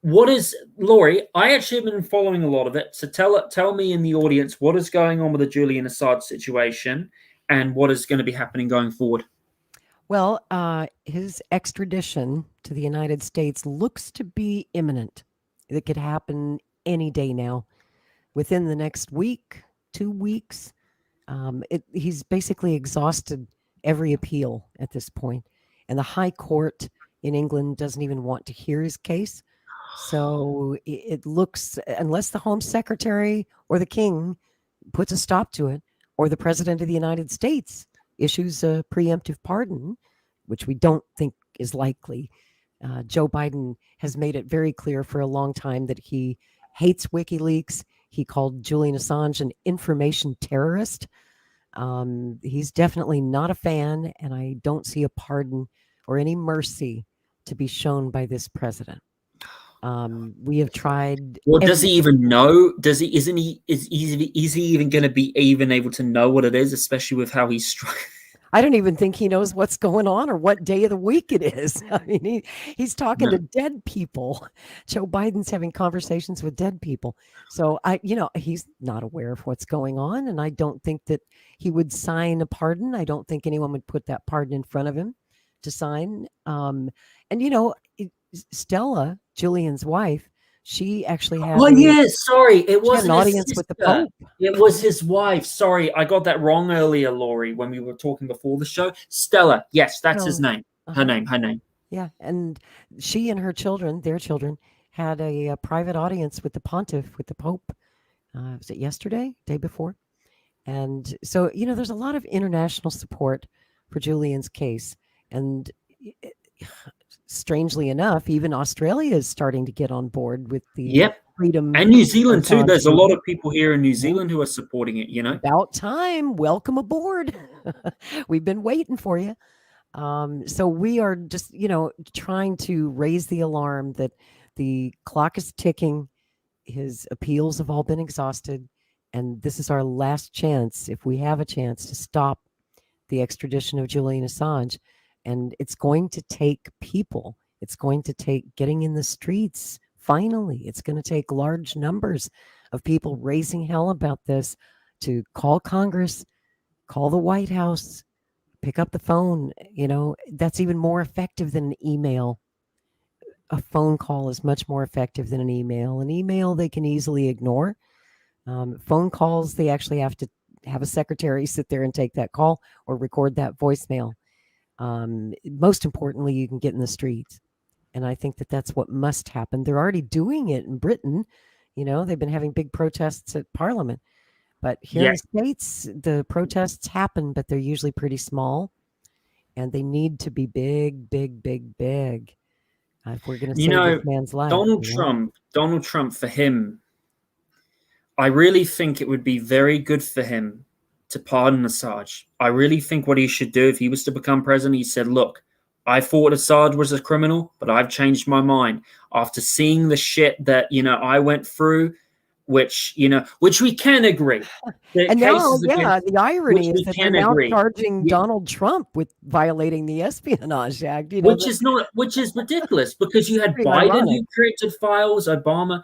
what is, Laurie? I actually have been following a lot of it. So tell me in the audience what is going on with the Julian Assange situation and what is going to be happening going forward. Well, his extradition to the United States looks to be imminent. It could happen any day now, within the next week, 2 weeks. He's basically exhausted every appeal at this point, and the High Court in England doesn't even want to hear his case. So it looks, unless the Home Secretary or the King puts a stop to it, or the President of the United States issues a preemptive pardon, which we don't think is likely. Joe Biden has made it very clear for a long time that he hates WikiLeaks. He called Julian Assange an information terrorist. He's definitely not a fan, and I don't see a pardon or any mercy to be shown by this president. We have tried. Well, does he even know? Is he even going to be even able to know what it is, especially with how he's struck? I don't even think he knows what's going on or what day of the week it is. I mean, he's talking to dead people. Joe Biden's having conversations with dead people. So he's not aware of what's going on. And I don't think that he would sign a pardon. I don't think anyone would put that pardon in front of him to sign. Stella, Julian's wife, she actually had. Oh, yes. Sorry. It wasn't an audience with the Pope. It was his wife. Sorry. I got that wrong earlier, Laurie, when we were talking before the show. Stella. Yes, that's his name. Her name. Yeah. And she and her children, their children, had a private audience with the pontiff, with the Pope. Was it yesterday? Day before? And so, there's a lot of international support for Julian's case. And strangely enough, even Australia is starting to get on board with the freedom. And New Zealand too. There's a lot of people here in New Zealand who are supporting it, About time. Welcome aboard. We've been waiting for you. So we are just, trying to raise the alarm that the clock is ticking. His appeals have all been exhausted. And this is our last chance, if we have a chance, to stop the extradition of Julian Assange. And it's going to take people. It's going to take getting in the streets. Finally, it's going to take large numbers of people raising hell about this to call Congress, call the White House, pick up the phone. That's even more effective than an email. A phone call is much more effective than an email. An email they can easily ignore. Phone calls, they actually have to have a secretary sit there and take that call or record that voicemail. Most importantly, you can get in the streets. And I think that that's what must happen. They're already doing it in Britain. They've been having big protests at Parliament. But here in the States, the protests happen, but they're usually pretty small. And they need to be big, big, big, big. If we're going to save this man's life. Donald Trump, for him, I really think it would be very good for him to pardon Assange. I really think what he should do if he was to become president, he said, look, I thought Assange was a criminal, but I've changed my mind after seeing the shit that, I went through, which we can agree. And now, the irony is that they're now charging Donald Trump with violating the Espionage Act. Which is ridiculous because you had Biden who created files, Obama,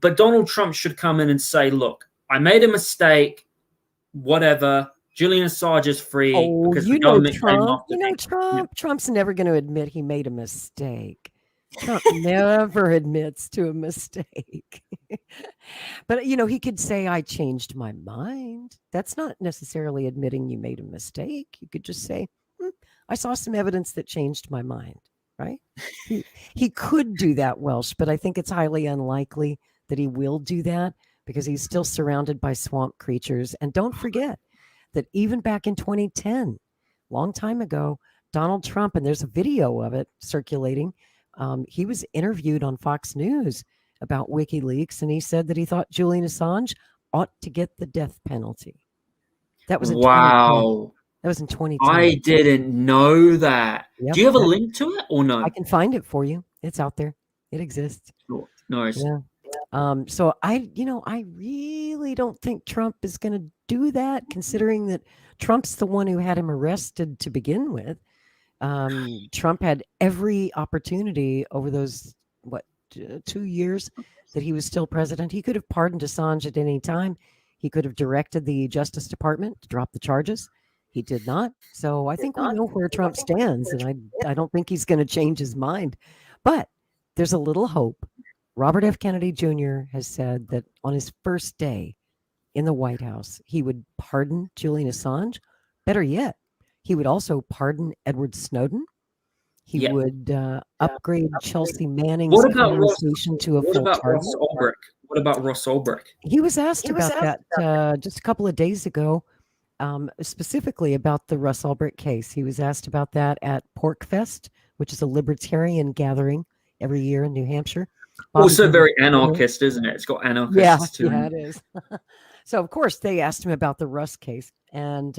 but Donald Trump should come in and say, look, I made a mistake. Whatever, Julian Assange is free because the government came after Trump's never going to admit he made a mistake. Trump never admits to a mistake. But he could say, I changed my mind. That's not necessarily admitting you made a mistake. You could just say, I saw some evidence that changed my mind, right? He could do that, Welsh, but I think it's highly unlikely that he will do that, because he's still surrounded by swamp creatures. And don't forget that even back in 2010, long time ago, Donald Trump, and there's a video of it circulating, he was interviewed on Fox News about WikiLeaks, and he said that he thought Julian Assange ought to get the death penalty. That was in 2010. That was in 2010. I didn't know that. Yep. Do you have a link to it or no? I can find it for you. It's out there. It exists. Sure. Nice. Yeah. So I really don't think Trump is going to do that, considering that Trump's the one who had him arrested to begin with. Trump had every opportunity over those, 2 years that he was still president. He could have pardoned Assange at any time. He could have directed the Justice Department to drop the charges. He did not. So I think we know where Trump stands, and I don't think he's going to change his mind. But there's a little hope. Robert F. Kennedy Jr. has said that on his first day in the White House, he would pardon Julian Assange. Better yet, he would also pardon Edward Snowden. He would upgrade Chelsea Manning's conversation to a full pardon. What about Ross Ulbricht? He was asked about that just a couple of days ago, specifically about the Russ Ulbricht case. He was asked about that at Pork Fest, which is a libertarian gathering every year in New Hampshire. Also very anarchist, isn't it? It's got anarchists too. Yeah, it is. So, of course, they asked him about the Russ case. And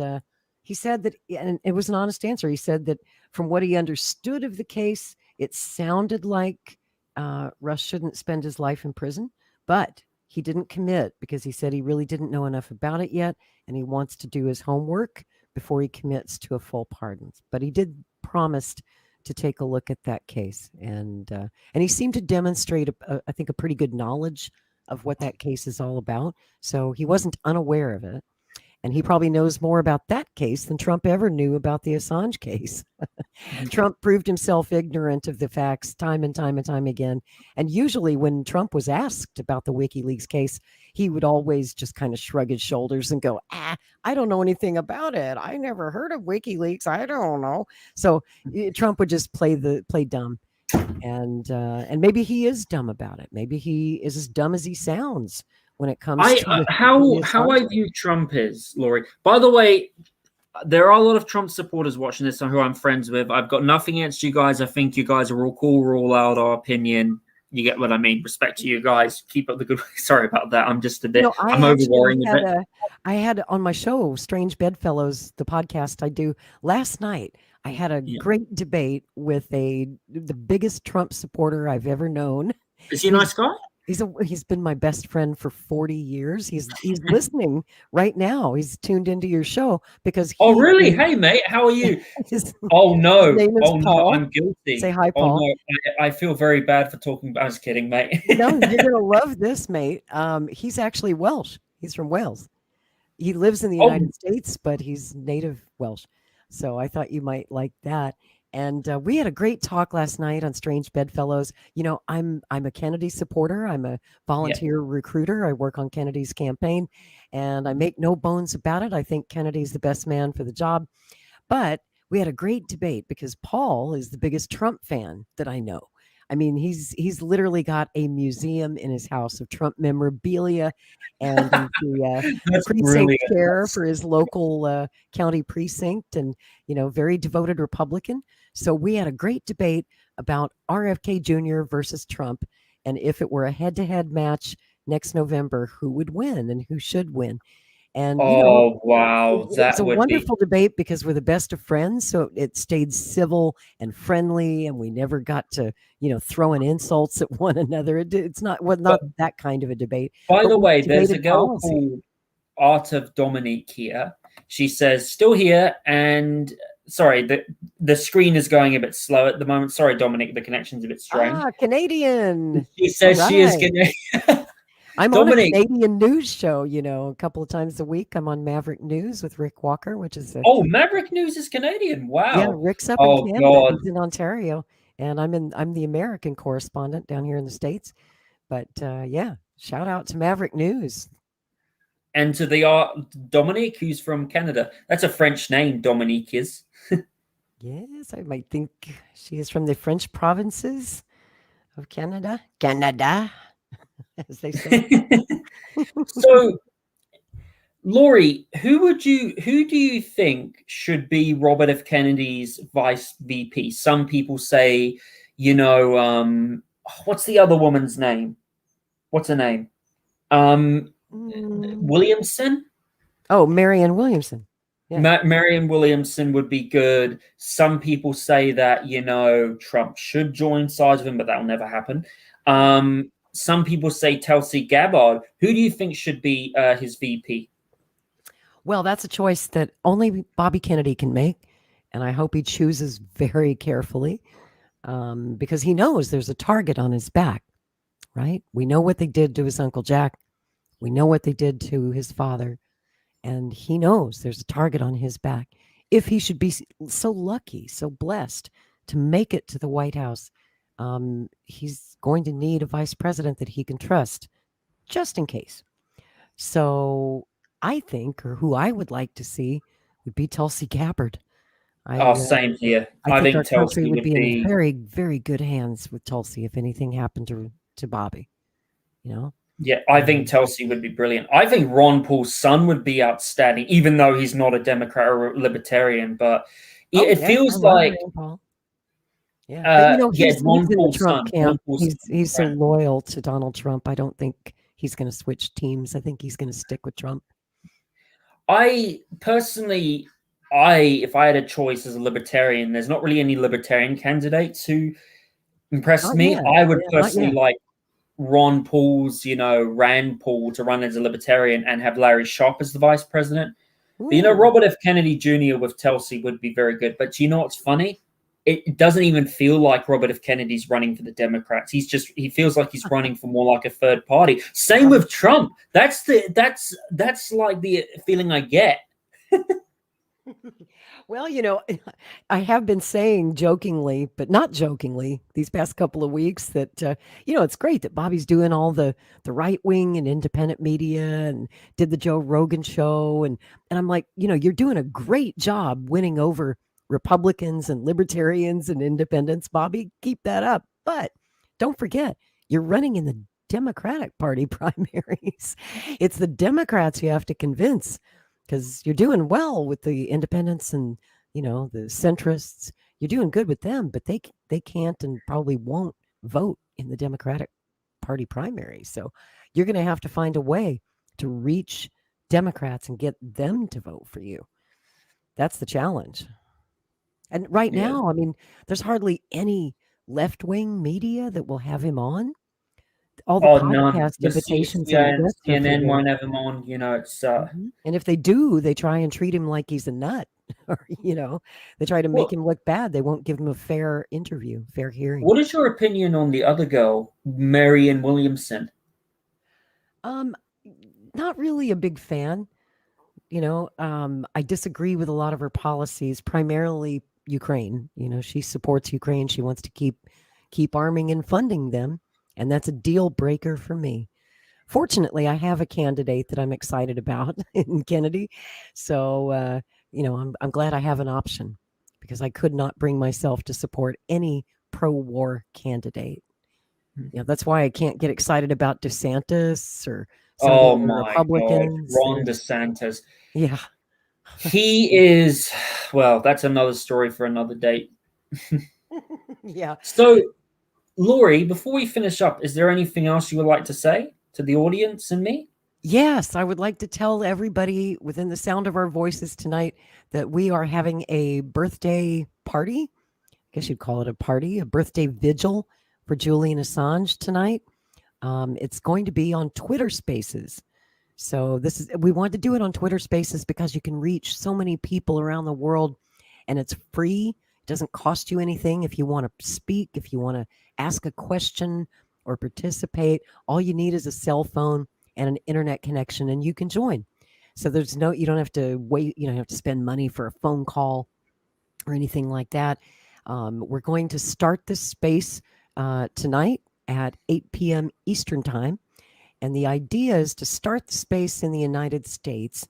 he said that, and it was an honest answer. He said that from what he understood of the case, it sounded like Russ shouldn't spend his life in prison, but he didn't commit because he said he really didn't know enough about it yet, and he wants to do his homework before he commits to a full pardon. But he did promise to take a look at that case, and he seemed to demonstrate, I think, a pretty good knowledge of what that case is all about. So he wasn't unaware of it. And he probably knows more about that case than Trump ever knew about the Assange case. Trump proved himself ignorant of the facts time and time and time again. And usually when Trump was asked about the WikiLeaks case, he would always just kind of shrug his shoulders and go, I don't know anything about it. I never heard of WikiLeaks. I don't know. So Trump would just play dumb. And maybe he is dumb about it. Maybe he is as dumb as he sounds when it comes to how I view Trump is, Laurie. By the way, there are a lot of Trump supporters watching this who I'm friends with. I've got nothing against you guys. I think you guys are all cool. We're all out our opinion. You get what I mean. Respect to you guys. Keep up the good. Sorry about that. I'm just a bit. I'm over-worrying a bit. I had on my show, Strange Bedfellows, the podcast I do last night. I had a great debate with the biggest Trump supporter I've ever known. Is he a nice guy? He's been my best friend for 40 years. He's listening right now. He's tuned into your show because really? Hey mate, how are you? Oh no, I'm guilty. Say hi, Paul. Oh, no. I feel very bad for talking. I was kidding, mate. No, you're gonna love this, mate. He's actually Welsh. He's from Wales. He lives in the United States, but he's native Welsh. So I thought you might like that. And we had a great talk last night on Strange Bedfellows. You know, I'm a Kennedy supporter. I'm a volunteer recruiter. I work on Kennedy's campaign, and I make no bones about it. I think Kennedy's the best man for the job. But we had a great debate because Paul is the biggest Trump fan that I know. I mean, he's literally got a museum in his house of Trump memorabilia, and the precinct chair for his local county precinct, and very devoted Republican. So we had a great debate about RFK Jr. versus Trump, and if it were a head-to-head match next November, who would win and who should win. And wow, it's a wonderful debate because we're the best of friends. So it stayed civil and friendly, and we never got to throwing insults at one another. It's not that kind of a debate. By the way, there's a girl called Art of Dominique here. She says still here, and sorry, the screen is going a bit slow at the moment. Sorry, Dominic, the connection's a bit strange. Canadian. She says she is Canadian. I'm on a Canadian news show, a couple of times a week. I'm on Maverick News with Rick Walker, which is Maverick News is Canadian. Wow. Yeah, Rick's up in Canada. God. He's in Ontario, and I'm the American correspondent down here in the States. But shout out to Maverick News. And to the Dominique, who's from Canada. That's a French name, Dominique is. Yes, I might think she is from the French provinces of Canada. Canada. As they say. So, Laurie, who do you think should be Robert F. Kennedy's vice VP? Some people say, what's the other woman's name? What's her name? Williamson? Oh, Marianne Williamson. Yeah. Marianne Williamson would be good. Some people say that, Trump should join sides with him, but that'll never happen. Some people say Tulsi Gabbard. Who do you think should be his VP? Well, that's a choice that only Bobby Kennedy can make, and I hope he chooses very carefully because he knows there's a target on his back. right? We know what they did to his Uncle Jack. We know what they did to his father. And he knows there's a target on his back. If he should be so lucky, so blessed to make it to the White House, he's going to need a vice president that he can trust, just in case. So I think, or who I would like to see, would be Tulsi Gabbard. Same here. I I think think our country Tulsi would would be in be. very, very good hands with Tulsi if anything happened to Bobby. Yeah, I think Tulsi would be brilliant. I think Ron Paul's son would be outstanding, even though he's not a Democrat or a libertarian. But it yeah, feels I love like, Rand Paul. Yeah, but he's Ron in the Paul's Trump son. camp. Ron Paul's He's so friend. loyal to Donald Trump. I don't think he's going to switch teams. I think he's going to stick with Trump. I personally, if I had a choice as a libertarian, there's not really any libertarian candidates who impress Not me. yet. I would Yeah, not personally yet. like Ron Paul's, Rand Paul to run as a libertarian and have Larry Sharpe as the vice president. But, Ooh. Robert F. Kennedy Jr. with Tulsi would be very good. But you know what's funny? It doesn't even feel like Robert F. Kennedy's running for the Democrats. He feels like he's running for more like a third party. Same with Trump. That's like the feeling I get. Well, I have been saying jokingly, but not jokingly, these past couple of weeks that it's great that Bobby's doing all the right wing and independent media and did the Joe Rogan show, and I'm like, you're doing a great job winning over Republicans and libertarians and independents, Bobby. Keep that up, but don't forget you're running in the Democratic Party primaries. It's the Democrats you have to convince, because you're doing well with the independents and the centrists. You're doing good with them, but they can't and probably won't vote in the Democratic Party primary. So you're going to have to find a way to reach Democrats and get them to vote for you. That's the challenge. And right now, I mean, there's hardly any left-wing media that will have him on. All the None. podcast The invitations and CNN, lists are for CNN him. won't have him on. It's And if they do, they try and treat him like he's a nut, or they try to make him look bad. They won't give him a fair interview, fair hearing. What is your opinion on the other girl, Marianne Williamson? Not really a big fan. I disagree with a lot of her policies, primarily Ukraine. She supports Ukraine. She wants to keep arming and funding them, and that's a deal breaker for me. Fortunately, I have a candidate that I'm excited about in Kennedy. So, I'm glad I have an option, because I could not bring myself to support any pro-war candidate. That's why I can't get excited about DeSantis or some of the Republicans. God, Ron DeSantis. Yeah. He is, well, that's another story for another date. Yeah. So, Lori, before we finish up, is there anything else you would like to say to the audience and me? Yes, I would like to tell everybody within the sound of our voices tonight that we are having a birthday party. I guess you'd call it a party, a birthday vigil for Julian Assange tonight. It's going to be on Twitter Spaces. So we want to do it on Twitter Spaces because you can reach so many people around the world, and it's free. It doesn't cost you anything. If you want to speak, if you want to ask a question or participate, all you need is a cell phone and an internet connection, and you can join. So you don't have to wait, you don't have to spend money for a phone call or anything like that. We're going to start this space tonight at 8 p.m. Eastern time. And the idea is to start the space in the United States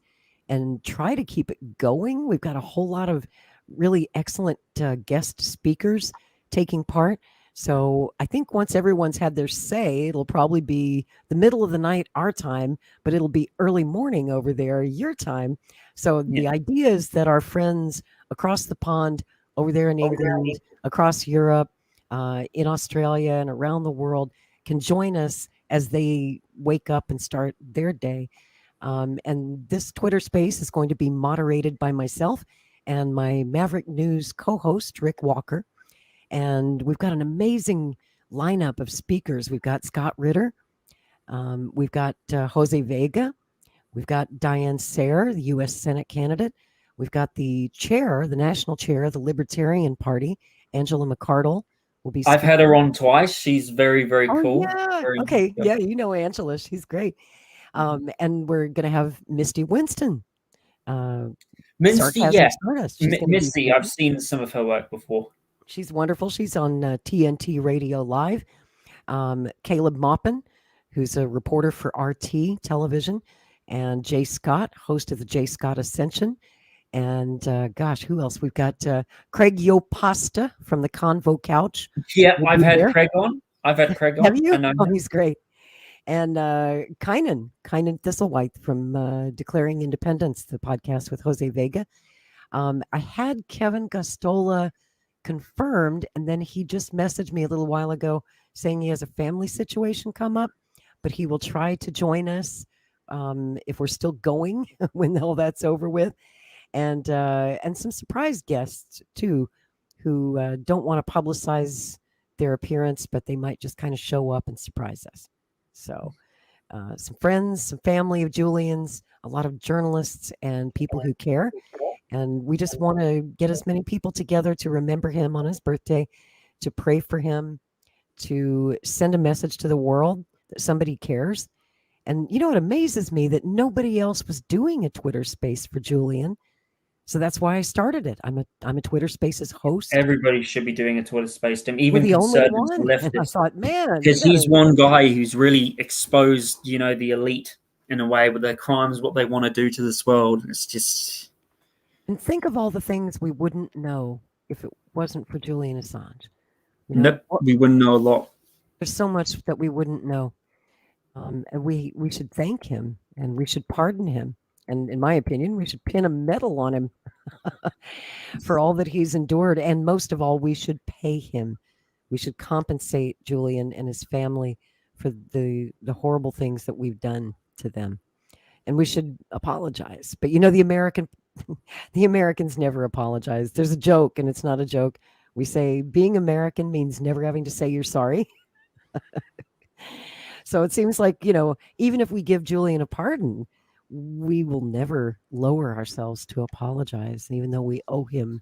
and try to keep it going. We've got a whole lot of really excellent guest speakers taking part. So I think once everyone's had their say, it'll probably be the middle of the night, our time, but it'll be early morning over there, your time. So the idea is that our friends across the pond, over there in England, across Europe, in Australia, and around the world can join us as they wake up and start their day. And this Twitter space is going to be moderated by myself and my Maverick News co-host, Rick Walker. And we've got an amazing lineup of speakers. We've got Scott Ritter. We've got Jose Vega. We've got Diane Sayre, the U.S. Senate candidate. We've got the chair, the national chair of the Libertarian Party, Angela McArdle. will be I've had her speaking. on twice. She's very, very Oh, cool. yeah. Very Okay. good. Yeah, you know Angela. She's great. And we're going to have Misty Winston, Misty, Sarcasm yeah. Stardust. She's going to be Misty, I've speaking. seen some of her work before. She's wonderful. She's on TNT Radio Live. Caleb Maupin, who's a reporter for RT Television, and Jay Scott, host of the Jay Scott Ascension. And gosh, who else? We've got Craig Yopasta from the Convo Couch. Yeah, Will I've be had there. Craig on. Have Have you? I know Oh, him. he's great. And Kynan Thistlewhite from Declaring Independence, the podcast with Jose Vega. I had Kevin Gustola confirmed, and then he just messaged me a little while ago saying he has a family situation come up, but he will try to join us if we're still going when all that's over with. And some surprise guests too, who don't want to publicize their appearance, but they might just kind of show up and surprise us. So some friends, some family of Julian's, a lot of journalists and people who care. And we just want to get as many people together to remember him on his birthday, to pray for him, to send a message to the world that somebody cares. And you know, it amazes me that nobody else was doing a Twitter space for Julian. So that's why I started it. I'm a Twitter Spaces host. Everybody should be doing a Twitter space to him, We're even the only conservatives and one. And I leftists. thought, man, Because he's one guy who's really exposed, you know, the elite in a way with their crimes, what they want to do to this world. It's just. And think of all the things we wouldn't know if it wasn't for Julian Assange. You know, Nope, we wouldn't know a lot. There's so much that we wouldn't know. And we should thank him, and we should pardon him. And in my opinion, we should pin a medal on him for all that he's endured. And most of all, we should pay him. We should compensate Julian and his family for the horrible things that we've done to them. And we should apologize. But you know, the Americans never apologize. There's a joke, and it's not a joke. We say being American means never having to say you're sorry. So it seems like, you know, even if we give Julian a pardon, we will never lower ourselves to apologize, even though we owe him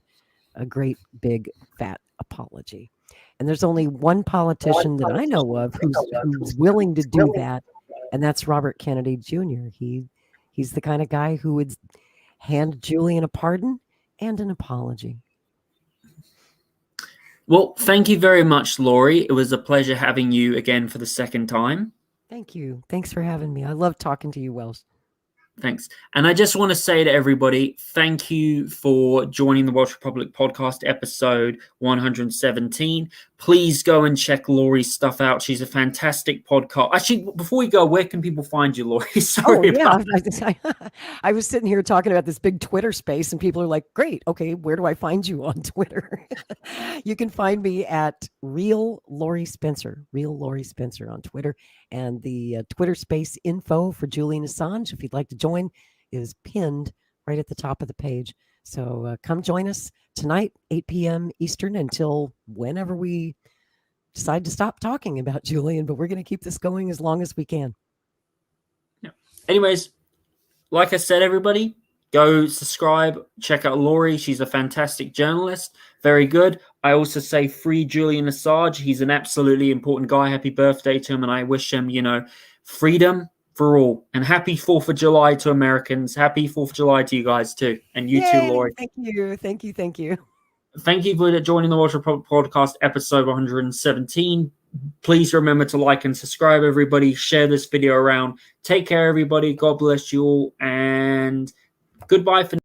a great big fat apology. And there's only one politician that I know of who's willing to do that, and that's Robert Kennedy Jr. He's the kind of guy who would hand Julian a pardon and an apology. Well, thank you very much, Laurie. It was a pleasure having you again for the second time. Thank you. Thanks for having me. I love talking to you, Welsh. Thanks. And I just want to say to everybody, thank you for joining the Welsh Republic podcast episode 117. Please go and check Laurie's stuff out. She's a fantastic podcast. Actually, before we go, where can people find you, Laurie? Sorry about that. I was sitting here talking about this big Twitter space, and people are like, great, okay, where do I find you on Twitter? You can find me at Real Laurie Spencer on Twitter. And the Twitter space info for Julian Assange, if you'd like to join, is pinned right at the top of the page. So come join us tonight, 8 p.m. Eastern, until whenever we decide to stop talking about Julian. But we're going to keep this going as long as we can. Yeah. Anyways, like I said, everybody, go subscribe, check out Laurie. She's a fantastic journalist. Very good. I also say free Julian Assange. He's an absolutely important guy. Happy birthday to him. And I wish him, you know, freedom for all. And happy 4th of July to Americans. Happy 4th of July to you guys too. And you too, Laurie. Thank you. Thank you. Thank you for joining the Welsh Republic podcast episode 117. Please remember to like and subscribe, everybody. Share this video around. Take care, everybody. God bless you all. And goodbye for now.